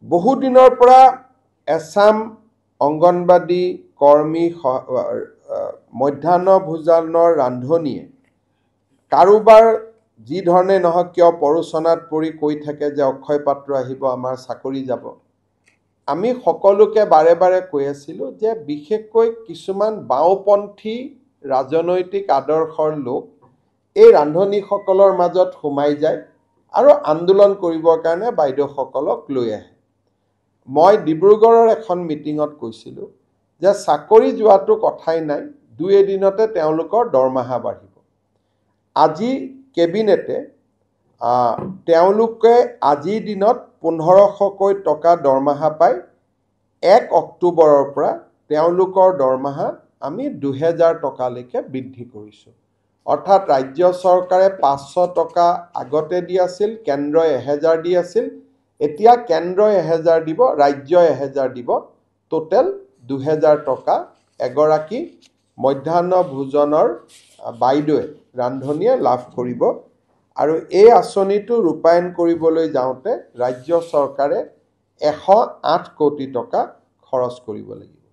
বহু দিনৰ পৰা এছাম অংগনবাদী কৰ্মী মধ্যাহ্ন ভোজনৰ ৰান্ধনীয়ে কাৰোবাৰ যি ধৰণে নহওক কিয় পৰোচনাত পৰি কৈ থাকে যে অক্ষয় পাত্ৰ আহিব, আমাৰ চাকৰি যাব। আমি সকলোকে বাৰে বাৰে কৈ আছিলোঁ যে বিশেষকৈ কিছুমান বাওঁপন্থী ৰাজনৈতিক আদৰ্শৰ লোক এই ৰান্ধনীসকলৰ মাজত সোমাই যায় আৰু আন্দোলন কৰিবৰ কাৰণে বাইদেউসকলক লৈ আহে। মই ডিব্ৰুগড়ৰ এখন মিটিঙত কৈছিলোঁ যে চাকৰি যোৱাটো কথাই নাই, দুই এদিনতে তেওঁলোকৰ দৰমহা বাঢ়িব। আজি কেবিনেটে তেওঁলোকে আজিৰ দিনত 1500কৈ টকা দৰমহা পায়। 1 অক্টোবৰৰ পৰা তেওঁলোকৰ দৰমহা আমি 2000 টকালৈকে বৃদ্ধি কৰিছোঁ। অৰ্থাৎ ৰাজ্য চৰকাৰে 500 টকা আগতে দি আছিল, কেন্দ্ৰই 1000 দি আছিল। এতিয়া কেন্দ্ৰই 1000 দিব, ৰাজ্যই 1000 দিব, টোটেল 2000 টকা এগৰাকী মধ্যাহ্ন ভোজনৰ বাইদেৱে ৰান্ধনীয়ে লাভ কৰিব। আৰু এই আঁচনিটো ৰূপায়ণ কৰিবলৈ যাওঁতে ৰাজ্য চৰকাৰে 108 কোটি টকা খৰচ কৰিব লাগিব।